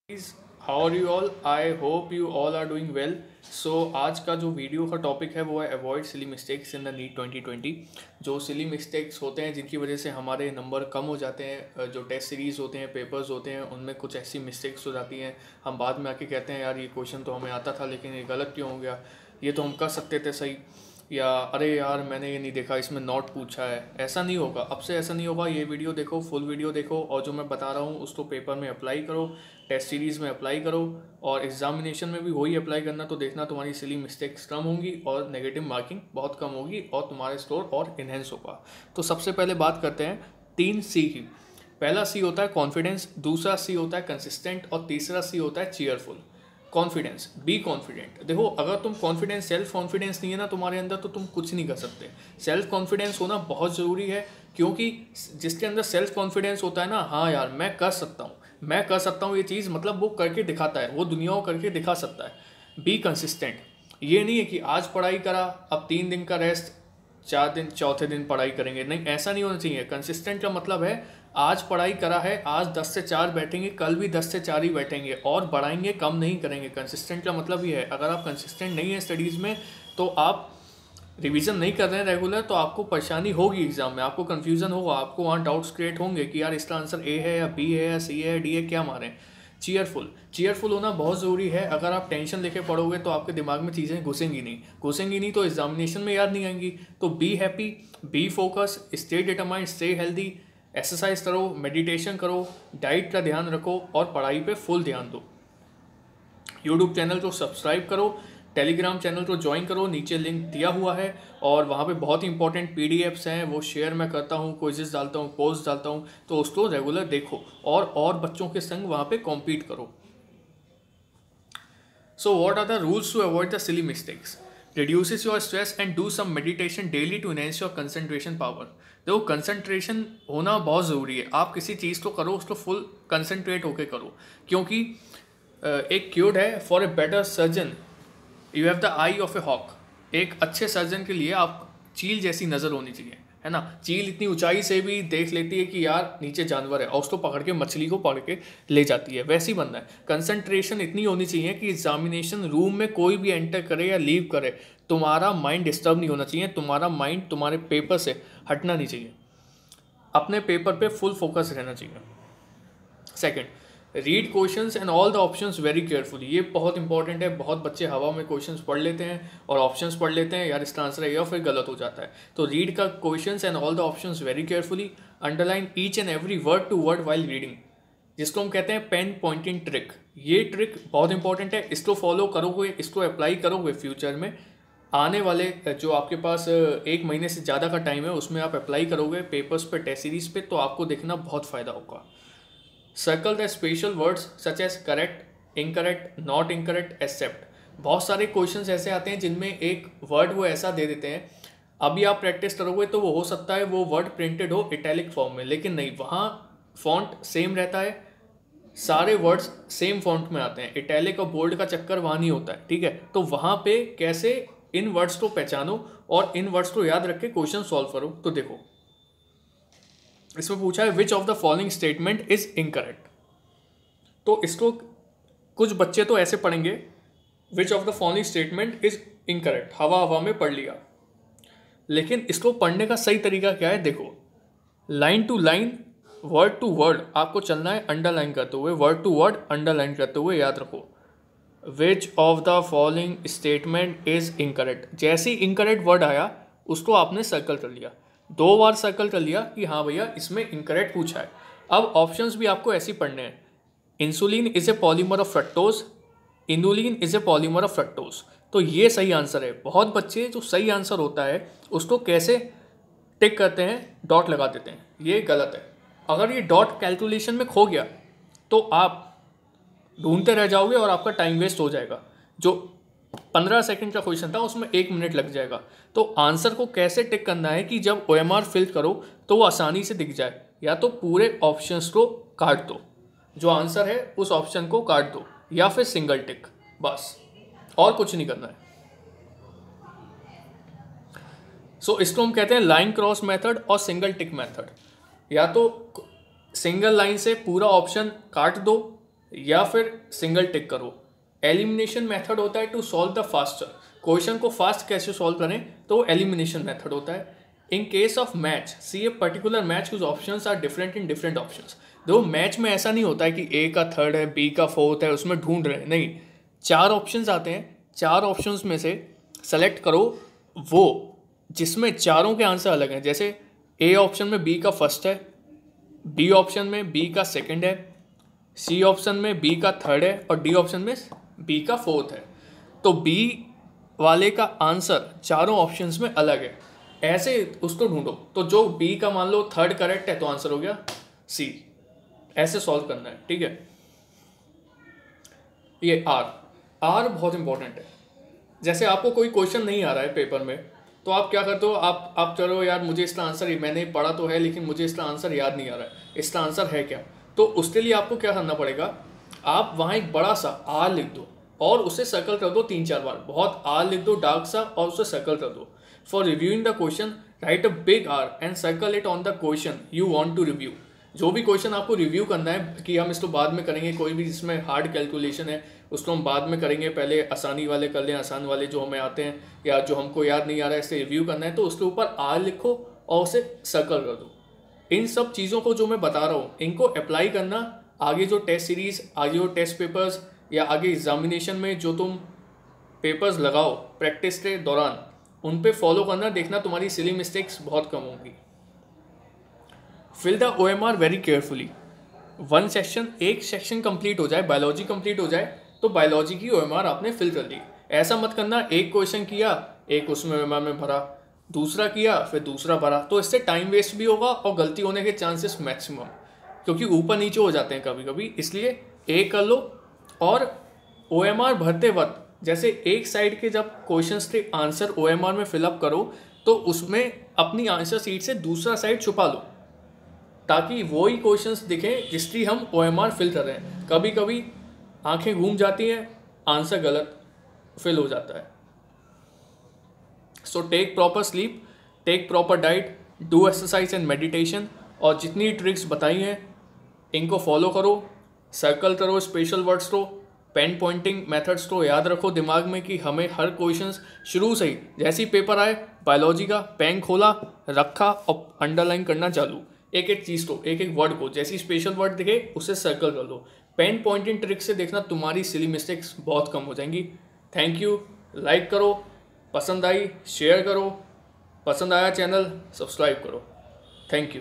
How are you all? I hope you all are doing well. So आज का जो video का topic है वो है avoid silly mistakes in the NEET 2020. जो सिली मिस्टेक्स होते हैं जिनकी वजह से हमारे नंबर कम हो जाते हैं, जो टेस्ट सीरीज़ होते हैं, पेपर्स होते हैं, उनमें कुछ ऐसी मिस्टेक्स हो जाती हैं. हम बाद में आके कहते हैं यार ये क्वेश्चन तो हमें आता था लेकिन ये गलत क्यों हो गया, ये तो हम कर सकते थे सही, या अरे यार मैंने ये नहीं देखा, इसमें नॉट पूछा है. ऐसा नहीं होगा, अब से ऐसा नहीं होगा. ये वीडियो देखो, फुल वीडियो देखो, और जो मैं बता रहा हूँ उसको पेपर में अप्लाई करो, टेस्ट सीरीज़ में अप्लाई करो, और एग्जामिनेशन में भी वही अप्लाई करना. तो देखना तुम्हारी सिली मिस्टेक्स कम होंगी और नेगेटिव मार्किंग बहुत कम होगी और तुम्हारा स्कोर और इन्हेंस होगा. तो सबसे पहले बात करते हैं 3C की. पहला C होता है कॉन्फिडेंस, दूसरा C होता है कंसिस्टेंट, और तीसरा C होता है चीयरफुल. Confidence, be confident. देखो, अगर तुम कॉन्फिडेंस, सेल्फ कॉन्फिडेंस नहीं है ना तुम्हारे अंदर, तो तुम कुछ नहीं कर सकते. सेल्फ कॉन्फिडेंस होना बहुत ज़रूरी है, क्योंकि जिसके अंदर सेल्फ कॉन्फिडेंस होता है ना, हाँ यार मैं कर सकता हूँ, मैं कर सकता हूँ ये चीज़, मतलब वो करके दिखाता है, वो दुनिया को करके दिखा सकता है. Be consistent. ये नहीं है कि आज पढ़ाई करा, अब 3 दिन का रेस्ट, 4 दिन, चौथे दिन पढ़ाई करेंगे. नहीं, ऐसा नहीं होना चाहिए. कंसिस्टेंट का मतलब है आज पढ़ाई करा है, आज 10 से 4 बैठेंगे, कल भी 10 से 4 ही बैठेंगे और बढ़ाएंगे, कम नहीं करेंगे. कंसिस्टेंट का मतलब ये है. अगर आप कंसिस्टेंट नहीं है स्टडीज़ में, तो आप रिवीजन नहीं कर रहे हैं रेगुलर, तो आपको परेशानी होगी एग्जाम में, आपको कन्फ्यूजन होगा, आपको वहाँ डाउट्स क्रिएट होंगे कि यार इसका आंसर ए है या बी है या सी है, डी है, क्या मारें. चीयरफुल. चीयरफुल होना बहुत ज़रूरी है. अगर आप टेंशन लेके पढ़ोगे तो आपके दिमाग में चीज़ें घुसेंगी नहीं तो एग्जामिनेशन में याद नहीं आएंगी. तो be happy, B focus, stay determined, stay healthy, exercise करो, मेडिटेशन करो, डाइट का ध्यान रखो और पढ़ाई पे फुल ध्यान दो. यूट्यूब चैनल को सब्सक्राइब करो, टेलीग्राम चैनल को ज्वाइन करो, नीचे लिंक दिया हुआ है, और वहाँ पे बहुत ही इंपॉर्टेंट पीडीएफ्स हैं, वो शेयर मैं करता हूँ, क्विज़ेस डालता हूँ, पोस्ट डालता हूँ, तो उसको रेगुलर देखो और बच्चों के संग वहाँ पे कॉम्पीट करो. So what are the rules to avoid the silly mistakes? Reduces your stress and do some meditation daily to enhance your concentration power. देखो, कंसंट्रेशन होना बहुत ज़रूरी है. आप किसी चीज़ को करो, उसको फुल कंसंट्रेट होकर करो, क्योंकि एक क्यूड है, for a better surgeon you have the eye of a hawk. एक अच्छे सर्जन के लिए आप चील जैसी नज़र होनी चाहिए, है ना. चील इतनी ऊंचाई से भी देख लेती है कि यार नीचे जानवर है, और उसको पकड़ के, मछली को पकड़ के ले जाती है. वैसे ही बनना है. कंसंट्रेशन इतनी होनी चाहिए कि एग्जामिनेशन रूम में कोई भी एंटर करे या लीव करे, तुम्हारा माइंड डिस्टर्ब नहीं होना चाहिए, तुम्हारा माइंड तुम्हारे पेपर से हटना नहीं चाहिए, अपने पेपर पे फुल फोकस रहना चाहिए. Second, read questions and all the options very carefully. ये बहुत इंपॉर्टेंट है. बहुत बच्चे हवा में क्वेश्चंस पढ़ लेते हैं और ऑप्शंस पढ़ लेते हैं, यार इसका आंसर है, या फिर गलत हो जाता है. तो रीड का questions and all the options very carefully. Underline each and every word to word while reading, जिसको हम कहते हैं पेन पॉइंटिंग ट्रिक. ये ट्रिक बहुत इंपॉर्टेंट है. इसको फॉलो करोगे, इसको अप्लाई करोगे फ्यूचर में, आने वाले जो आपके पास 1 महीने से ज़्यादा का टाइम है, उसमें आप अप्लाई करोगे पेपर्स पे, टेस्ट सीरीज पे, तो आपको देखना बहुत फ़ायदा होगा. Circle the special words such as correct, incorrect, not incorrect, except. बहुत सारे क्वेश्चंस ऐसे आते हैं जिनमें एक वर्ड वो ऐसा दे देते हैं, अभी आप प्रैक्टिस करोगे तो वो हो सकता है वो वर्ड प्रिंटेड हो इटैलिक फॉर्म में, लेकिन नहीं, वहाँ फॉन्ट सेम रहता है, सारे वर्ड्स सेम फॉन्ट में आते हैं. इटैलिक और बोल्ड का चक्कर वहाँ नहीं होता है, ठीक है. तो वहाँ पे कैसे इन वर्ड्स को पहचानो और इन वर्ड्स को याद रख के क्वेश्चन सॉल्व करो. तो देखो, इसमें पूछा है which of the following statement is incorrect. तो इसको कुछ बच्चे तो ऐसे पढ़ेंगे, which of the following statement is incorrect, हवा हवा में पढ़ लिया. लेकिन इसको पढ़ने का सही तरीका क्या है? देखो, line to line, word to word आपको चलना है, अंडरलाइन करते हुए, वर्ड टू वर्ड अंडरलाइन करते हुए याद रखो. Which of the following statement is incorrect. जैसे ही इनकरेक्ट वर्ड आया उसको आपने सर्कल कर लिया, 2 बार सर्कल कर लिया कि हाँ भैया इसमें इनकरेक्ट पूछा है. अब ऑप्शंस भी आपको ऐसे पढ़ने हैं. Insulin is a polymer of fructose, inulin is a polymer of fructose. तो ये सही आंसर है. बहुत बच्चे जो सही आंसर होता है उसको कैसे टिक करते हैं, डॉट लगा देते हैं, ये गलत है. अगर ये डॉट कैलकुलेशन में खो गया तो आप ढूंढते रह जाओगे और आपका टाइम वेस्ट हो जाएगा. जो 15 सेकंड का क्वेश्चन था उसमें 1 मिनट लग जाएगा. तो आंसर को कैसे टिक करना है कि जब OMR फिल करो तो वो आसानी से दिख जाए. या तो पूरे ऑप्शंस को काट दो, जो आंसर है उस ऑप्शन को काट दो, या फिर सिंगल टिक, बस, और कुछ नहीं करना है. सो इसको हम कहते हैं लाइन क्रॉस मेथड और सिंगल टिक मेथड. या तो सिंगल लाइन से पूरा ऑप्शन काट दो, या फिर सिंगल टिक करो। एलिमिनेशन मेथड होता है to solve the faster, question को फास्ट कैसे सॉल्व करें तो एलिमिनेशन मेथड होता है। In case of match C a particular match कुछ options are different in different options. देखो मैच में ऐसा नहीं होता है कि ए का थर्ड है, बी का फोर्थ है, उसमें ढूंढ रहे हैं, नहीं, 4 ऑप्शंस आते हैं, 4 ऑप्शंस में से सेलेक्ट करो वो जिसमें चारों के आंसर अलग हैं। जैसे ए ऑप्शन में बी का फर्स्ट है, बी ऑप्शन में बी का सेकंड है, सी ऑप्शन में बी का थर्ड है और डी ऑप्शन में बी का फोर्थ है। तो बी वाले का आंसर चारों ऑप्शंस में अलग है, ऐसे उसको ढूंढो। तो जो बी का मान लो थर्ड करेक्ट है तो आंसर हो गया सी। ऐसे सॉल्व करना है, ठीक है। ये आर बहुत इंपॉर्टेंट है। जैसे आपको कोई क्वेश्चन नहीं आ रहा है पेपर में तो आप क्या करते हो, आप चलो यार मुझे इसका आंसर मैंने पढ़ा तो है लेकिन मुझे इसका आंसर याद नहीं आ रहा है, इसका आंसर है क्या। तो उसके लिए आपको क्या करना पड़ेगा, आप वहाँ एक बड़ा सा आर लिख दो और उसे सर्कल कर दो 3-4 बार। बहुत आर लिख दो डार्क सा और उसे सर्कल कर दो। For reviewing the question write a big R and circle it on the question you want to review. जो भी क्वेश्चन आपको रिव्यू करना है कि हम इसको बाद में करेंगे, कोई भी जिसमें हार्ड कैलकुलेशन है उसको हम बाद में करेंगे, पहले आसानी वाले कर लें, आसान वाले जो हमें आते हैं या जो हमको याद नहीं आ रहा है इससे रिव्यू करना है, तो उसके ऊपर आर लिखो और उसे सर्कल कर दो। इन सब चीज़ों को जो मैं बता रहा हूँ इनको अप्लाई करना आगे जो टेस्ट सीरीज, आगे जो टेस्ट पेपर्स या आगे एग्जामिनेशन में जो तुम पेपर्स लगाओ प्रैक्टिस के दौरान उन पे फॉलो करना, देखना तुम्हारी सिली मिस्टेक्स बहुत कम होंगी। Fill the OMR very carefully. One section, एक सेक्शन कंप्लीट हो जाए, बायोलॉजी कंप्लीट हो जाए तो बायोलॉजी की OMR आपने फिल कर ली। ऐसा मत करना एक क्वेश्चन किया, एक उसमें OMR में भरा, दूसरा किया फिर दूसरा भरा, तो इससे टाइम वेस्ट भी होगा और गलती होने के चांसेस मैक्सिमम, क्योंकि ऊपर नीचे हो जाते हैं कभी कभी। इसलिए एक कर लो और OMR भरते वक्त जैसे एक साइड के जब क्वेश्चंस थे आंसर OMR में फिलअप करो तो उसमें अपनी आंसर सीट से दूसरा साइड छुपा लो ताकि वही क्वेश्चंस दिखें जिसकी हम OMR फिल कर रहे हैं। कभी कभी आंखें घूम जाती हैं, आंसर गलत फिल हो जाता है। So take proper sleep, take proper diet, do exercise and meditation, और जितनी ट्रिक्स बताई हैं इनको फॉलो करो, सर्कल करो स्पेशल वर्ड्स को, पेन पॉइंटिंग मेथड्स को याद रखो दिमाग में कि हमें हर क्वेश्चंस शुरू से ही जैसे ही पेपर आए बायोलॉजी का पेन खोला रखा और अंडरलाइन करना चालू, एक एक चीज़ को, एक एक वर्ड को, जैसी स्पेशल वर्ड दिखे उसे सर्कल कर दो। पेन पॉइंटिंग ट्रिक से देखना तुम्हारी सिली मिस्टेक्स बहुत कम हो जाएंगी। Thank you. लाइक करो, पसंद आई शेयर करो, पसंद आया चैनल सब्सक्राइब करो। Thank you.